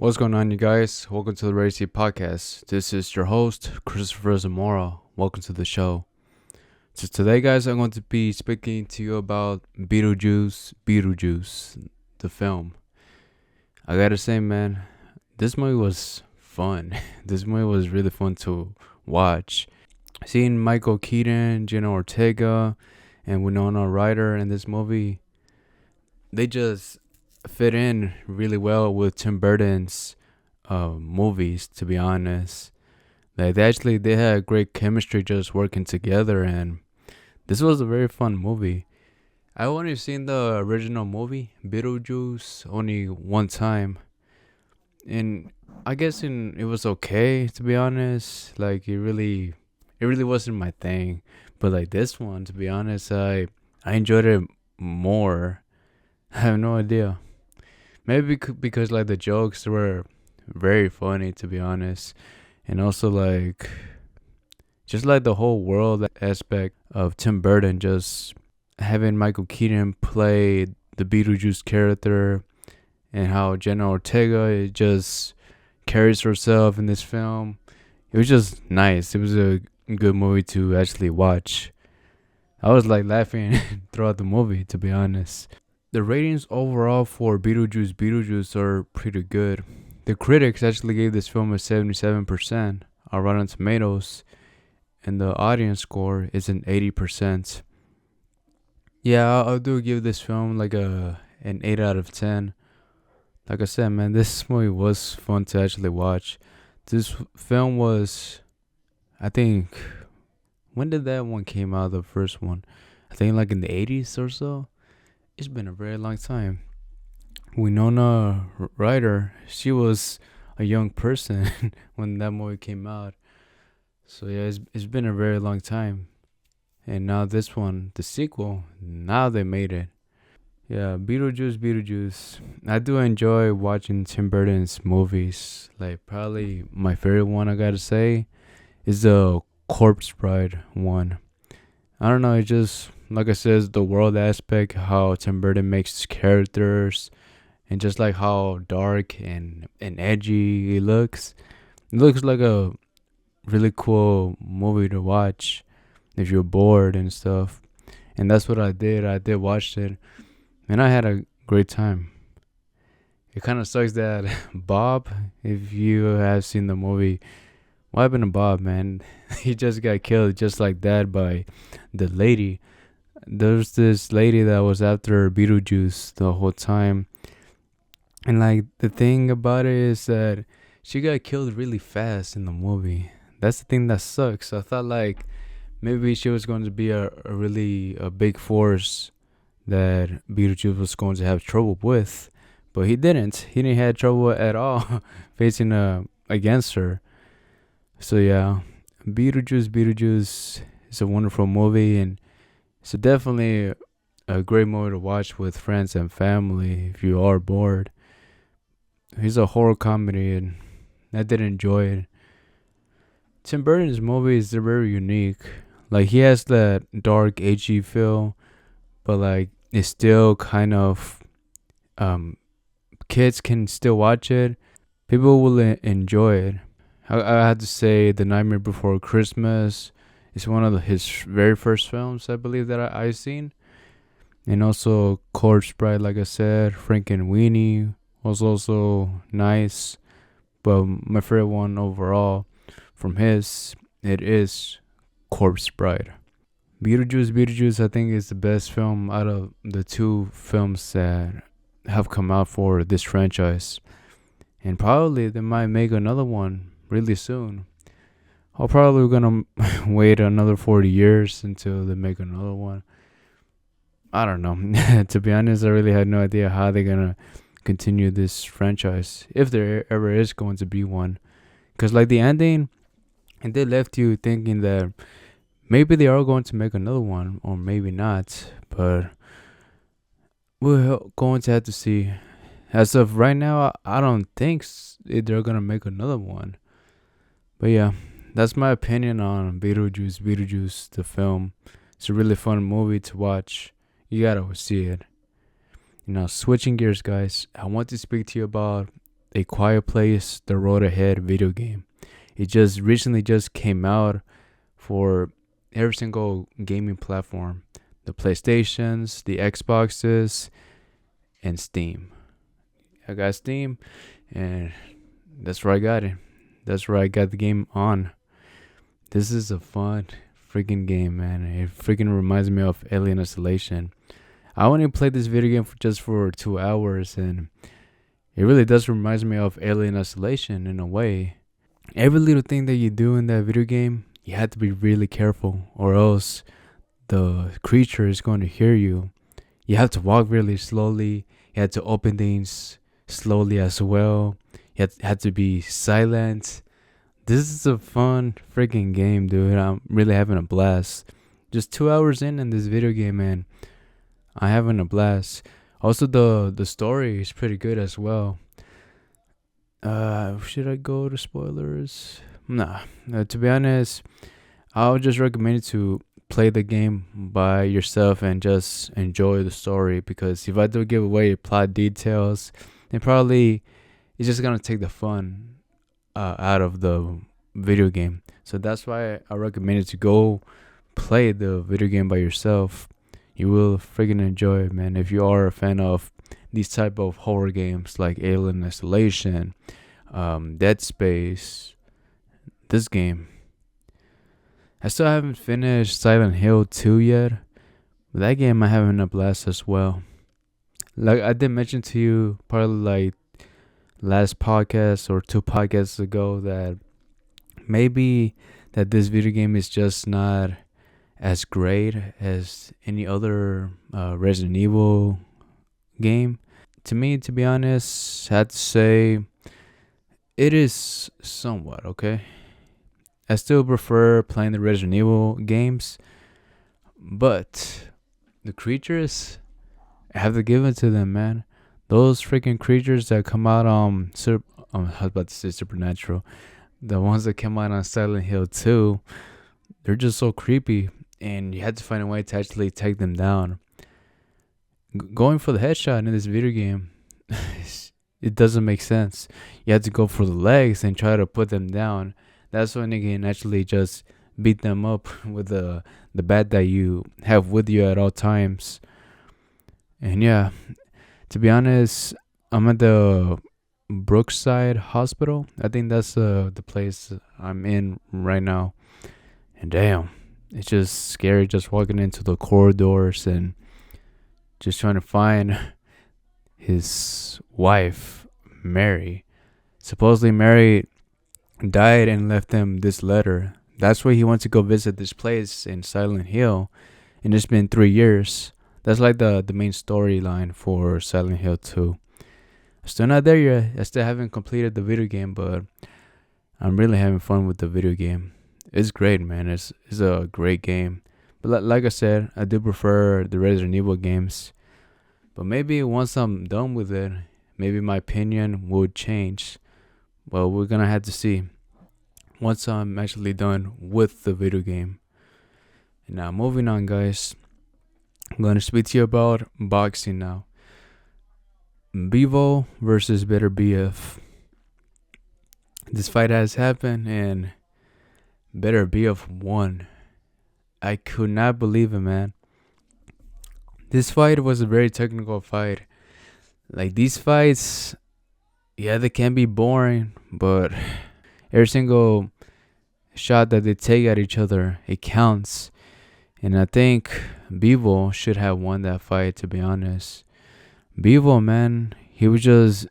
What's going on, you guys? Welcome to the Racy Podcast. This is your host, Cristopher Zamora. Welcome to the show. So today, guys, I'm going to be speaking to you about BeetleJuice, the film. I gotta say, man, this movie was fun. This movie was really fun to watch. Seeing Michael Keaton, Jenna Ortega, and Winona Ryder in this movie, they just fit in really well with Tim Burton's movies, to be honest. Like they had great chemistry just working together, and this was a very fun movie. I only seen the original movie, BeetleJuice, only one time, and I guess it was okay, to be honest. Like it really wasn't my thing. But like this one, to be honest, I enjoyed it more. I have no idea. Maybe because like the jokes were very funny, to be honest, and also like just like the whole world aspect of Tim Burton, just having Michael Keaton play the Beetlejuice character, and how Jenna Ortega just carries herself in this film. It was just nice. It was a good movie to actually watch. I was like laughing throughout the movie, to be honest. The ratings overall for BeetleJuice are pretty good. The critics actually gave this film a 77% on Rotten Tomatoes, and the audience score is an 80%. Yeah, I'll do give this film like an 8 out of 10. Like I said, man, this movie was fun to actually watch. This film was, I think, when did that one came out, the first one? I think like in the 80s or so. It's been a very long time. Winona Ryder, she was a young person when that movie came out. So yeah, it's been a very long time. And now this one, the sequel, now they made it. Yeah, BeetleJuice. I do enjoy watching Tim Burton's movies. Like probably my favorite one, I gotta say, is the Corpse Bride one. I don't know, it just, like I said, the world aspect, how Tim Burton makes characters, and just like how dark and edgy it looks. It looks like a really cool movie to watch if you're bored and stuff. And that's what I did. I did watch it, and I had a great time. It kind of sucks that Bob, if you have seen the movie, what happened to Bob, man? He just got killed just like that by the lady. There's this lady that was after Beetlejuice the whole time. And like the thing about it is that she got killed really fast in the movie. That's the thing that sucks. I thought like maybe she was going to be a really a big force that Beetlejuice was going to have trouble with. But he didn't. He didn't have trouble at all facing against her. So yeah, Beetlejuice is a wonderful movie, and it's definitely a great movie to watch with friends and family if you are bored. It's a horror comedy, and I did enjoy it. Tim Burton's movies, they're very unique. Like he has that dark, edgy feel, but like it's still kind of kids can still watch it. People will enjoy it. I had to say, The Nightmare Before Christmas is one of his very first films, I believe, that I've seen. And also Corpse Bride, like I said. Frankenweenie was also nice. But my favorite one overall from it is Corpse Bride. Beetlejuice, I think, is the best film out of the two films that have come out for this franchise. And probably they might make another one really soon. I'll probably gonna wait another 40 years until they make another one. I don't know. To be honest, I really had no idea how they're gonna continue this franchise, if there ever is going to be one. Because like the ending, and they left you thinking that maybe they are going to make another one, or maybe not. But we're going to have to see. As of right now, I don't think they're gonna make another one. But yeah, that's my opinion on BeetleJuice, the film. It's a really fun movie to watch. You gotta see it. Now, switching gears, guys, I want to speak to you about A Quiet Place: The Road Ahead video game. It just recently just came out for every single gaming platform, the PlayStations, the Xboxes, and Steam. I got Steam, and that's where I got it. That's where I got the game on. This is a fun freaking game, man. It freaking reminds me of Alien Isolation. I only played this video game for 2 hours, and it really does remind me of Alien Isolation in a way. Every little thing that you do in that video game, you have to be really careful, or else the creature is going to hear you. You have to walk really slowly. You have to open things slowly as well. You have to be silent. This is a fun freaking game, dude. I'm really having a blast. Just 2 hours in this video game, man. I'm having a blast. Also, the story is pretty good as well. Should I go to spoilers? Nah. To be honest, I would just recommend you to play the game by yourself and just enjoy the story, because if I do give away plot details, then probably it's just gonna take the fun out of the video game. So that's why I recommend you to go play the video game by yourself. You will freaking enjoy it, man. If you are a fan of these type of horror games like Alien Isolation, Dead Space, this game. I still haven't finished Silent Hill 2 yet, but that game I'm having a blast as well. Like I did mention to you probably like last podcast or 2 podcasts ago that maybe that this video game is just not as great as any other Resident Evil game. To me, to be honest, I had to say it is somewhat okay. I still prefer playing the Resident Evil games, but the creatures, I have to give it to them, man. Those freaking creatures that come out I was about to say Supernatural. The ones that came out on Silent Hill 2, they're just so creepy, and you had to find a way to actually take them down. Going for the headshot in this video game, it doesn't make sense. You have to go for the legs and try to put them down. That's when you can actually just beat them up with the bat that you have with you at all times. And yeah, to be honest, I'm at the Brookside Hospital. I think that's the place I'm in right now. And damn, it's just scary just walking into the corridors and just trying to find his wife, Mary. Supposedly Mary died and left him this letter. That's why he went to go visit this place in Silent Hill. And it's been 3 years. That's like the main storyline for Silent Hill 2. I'm still not there yet. I still haven't completed the video game, but I'm really having fun with the video game. It's great, man. It's a great game. But like I said, I do prefer the Resident Evil games. But maybe once I'm done with it, maybe my opinion would change. Well, we're gonna have to see once I'm actually done with the video game. And now moving on, guys. I'm gonna speak to you about boxing now. Bivol Vs Beterbiev. This fight has happened and Beterbiev won. I could not believe it, man. This fight was a very technical fight. Like these fights, yeah, they can be boring, but every single shot that they take at each other, it counts. And I think Bivol should have won that fight, to be honest. Bivol, man, he was just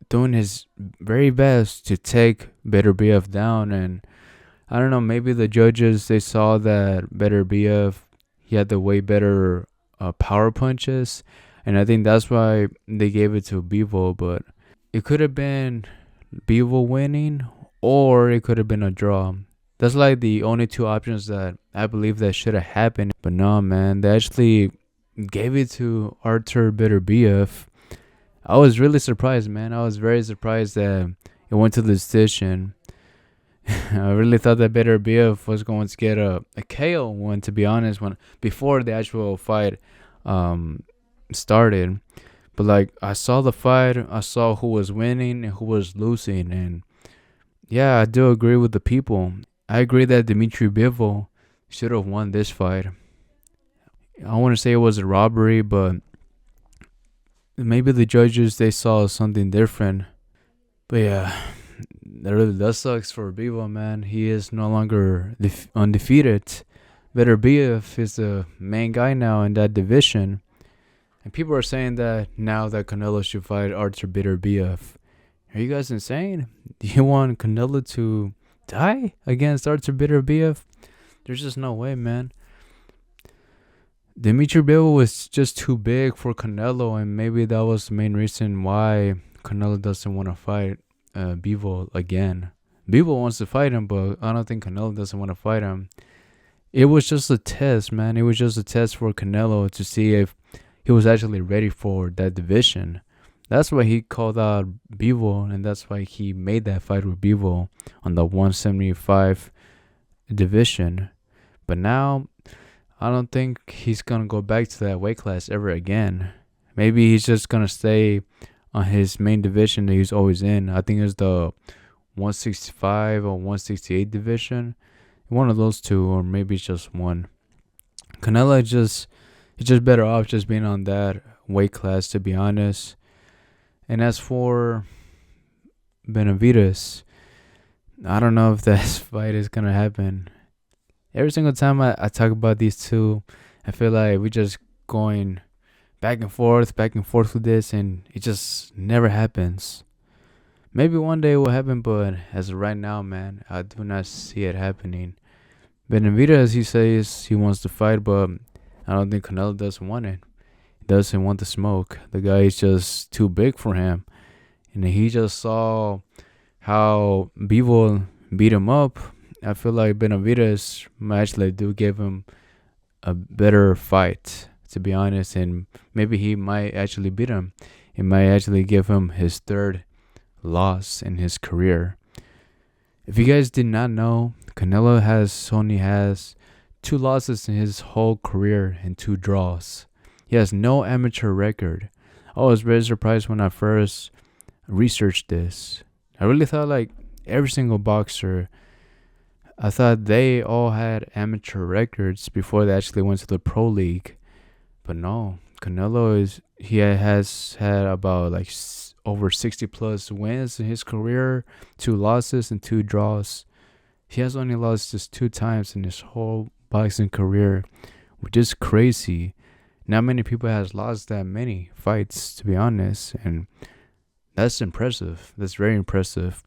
doing his very best to take Beterbiev down. And I don't know, maybe the judges, they saw that Beterbiev, he had the way better power punches. And I think that's why they gave it to Bivol. But it could have been Bivol winning, or it could have been a draw. That's like the only 2 options that I believe that should have happened. But no, man, they actually gave it to Artur Beterbiev. I was really surprised, man. I was very surprised that it went to the decision. I really thought that Beterbiev was going to get a KO one, to be honest, before the actual fight started. But like I saw the fight, I saw who was winning and who was losing, and yeah, I do agree with the people. I agree that Dmitry Bivol should have won this fight. I want to say it was a robbery, but maybe the judges they saw something different. But yeah, that really does sucks for Bivol, man. He is no longer undefeated. Beterbiev is the main guy now in that division. And people are saying that now that Canelo should fight Artur Beterbiev. Are you guys insane? Do you want Canelo to die against Artur Beterbiev? There's just no way, man. Dmitry Bivol was just too big for Canelo, and maybe that was the main reason why Canelo doesn't want to fight Bivol again. Bivol wants to fight him, but I don't think Canelo doesn't want to fight him. It was just a test, man. It was just a test for Canelo to see if he was actually ready for that division. That's why he called out Bivol, and that's why he made that fight with Bivol on the 175 division. But now, I don't think he's going to go back to that weight class ever again. Maybe he's just going to stay on his main division that he's always in. I think it's the 165 or 168 division. One of those two, or maybe it's just one. Canelo he's just better off just being on that weight class, to be honest. And as for Benavidez, I don't know if that fight is going to happen. Every single time I talk about these two, I feel like we're just going back and forth with this, and it just never happens. Maybe one day it will happen, but as of right now, man, I do not see it happening. Benavidez, he says he wants to fight, but I don't think Canelo doesn't want it. He doesn't want the smoke. The guy is just too big for him. And he just saw how Bivol beat him up. I feel like Benavidez might actually do give him a better fight, to be honest. And maybe he might actually beat him. It might actually give him his third loss in his career. If you guys did not know, Canelo only has 2 losses in his whole career and 2 draws. He has no amateur record. I was very surprised when I first researched this. I really thought like every single boxer, I thought they all had amateur records before they actually went to the pro league. But no, Canelo has had about like over 60 plus wins in his career, 2 losses and 2 draws. He has only lost just 2 times in his whole boxing career, which is crazy. Not many people has lost that many fights, to be honest, and that's impressive. That's very impressive.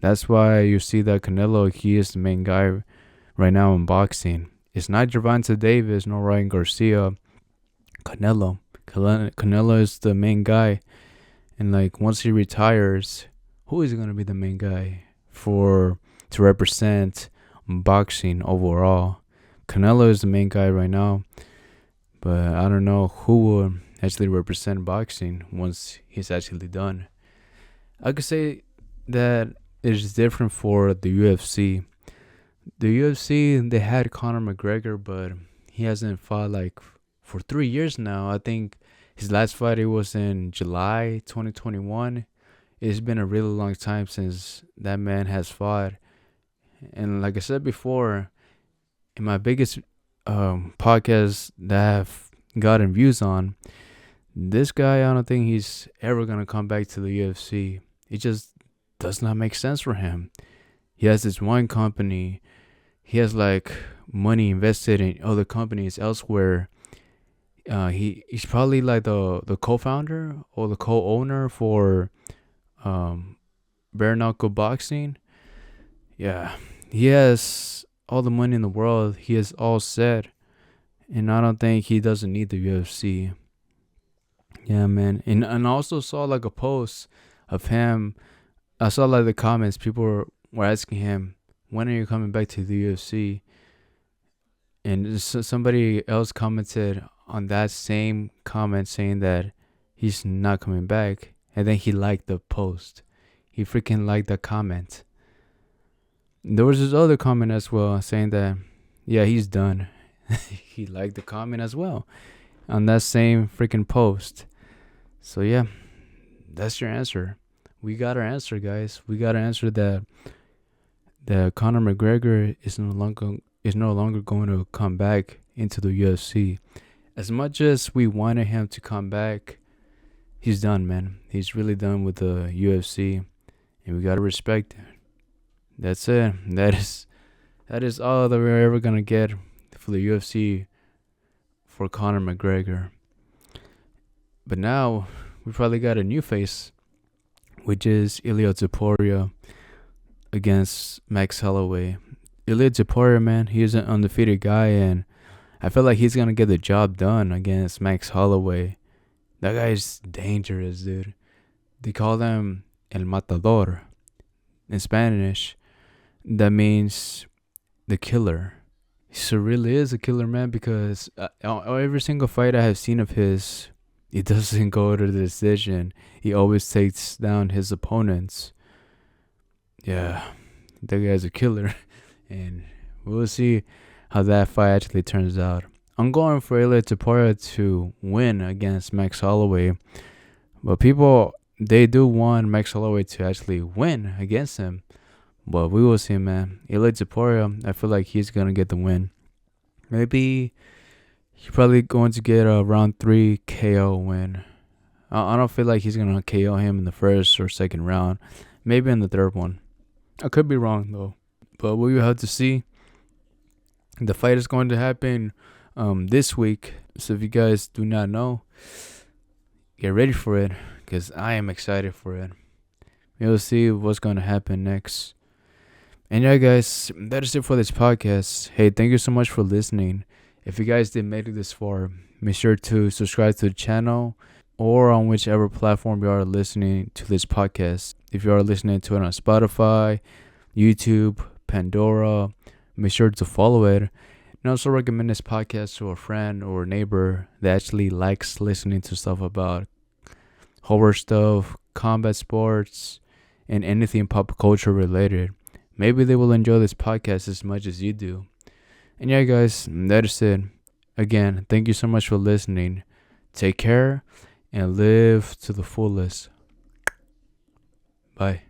That's why you see that Canelo, he is the main guy right now in boxing. It's not Gervonta Davis nor Ryan Garcia. Canelo is the main guy. And like once he retires, who is going to be the main guy to represent boxing overall? Canelo is the main guy right now, but I don't know who will actually represent boxing once he's actually done. I could say that it is different for the UFC. The UFC, they had Conor McGregor, but he hasn't fought like for 3 years now. I think his last fight, it was in July 2021. It's been a really long time since that man has fought. And like I said before, in my biggest podcast that I've gotten views on, this guy, I don't think he's ever going to come back to the UFC. It just does not make sense for him. He has this one company. He has like money invested in other companies elsewhere. He's probably like the co-founder or the co-owner for bare knuckle boxing. Yeah, he has all the money in the world. He is all set, and I don't think he doesn't need the UFC. Yeah, man. And I also saw like a post of him. I saw like the comments. People were asking him, when are you coming back to the UFC? And somebody else commented on that same comment saying that he's not coming back. And then he liked the post. He freaking liked the comment. There was this other comment as well saying that, yeah, he's done. He liked the comment as well on that same freaking post. So yeah, that's your answer. We got our answer, guys. We got an answer that Conor McGregor is no longer going to come back into the UFC. As much as we wanted him to come back, he's done, man. He's really done with the UFC, and we gotta respect it. That's it. That is all that we're ever gonna get for the UFC for Conor McGregor. But now we probably got a new face, which is Ilya Topuria against Max Holloway. Ilya Topuria, man, he's an undefeated guy, and I feel like he's gonna get the job done against Max Holloway. That guy's dangerous, dude. They call him El Matador in Spanish. That means the killer. He really is a killer, man, because every single fight I have seen of his, it doesn't go to the decision. He always takes down his opponents. Yeah, that guy's a killer. And we'll see how that fight actually turns out. I'm going for Ilya Topuria to win against Max Holloway. But people, they do want Max Holloway to actually win against him. But we will see, man. Ilya Topuria, I feel like he's going to get the win. Maybe he's probably going to get a round 3 KO win. I don't feel like he's going to KO him in the first or second round. Maybe in the third one. I could be wrong, though. But we will have to see. The fight is going to happen this week. So if you guys do not know, get ready for it, because I am excited for it. We'll see what's going to happen next. And yeah, guys, that is it for this podcast. Hey, thank you so much for listening. If you guys did make it this far, make sure to subscribe to the channel or on whichever platform you are listening to this podcast. If you are listening to it on Spotify, YouTube, Pandora, make sure to follow it. And also recommend this podcast to a friend or a neighbor that actually likes listening to stuff about horror stuff, combat sports, and anything pop culture related. Maybe they will enjoy this podcast as much as you do. And yeah, guys, that is it. Again, thank you so much for listening. Take care and live to the fullest. Bye.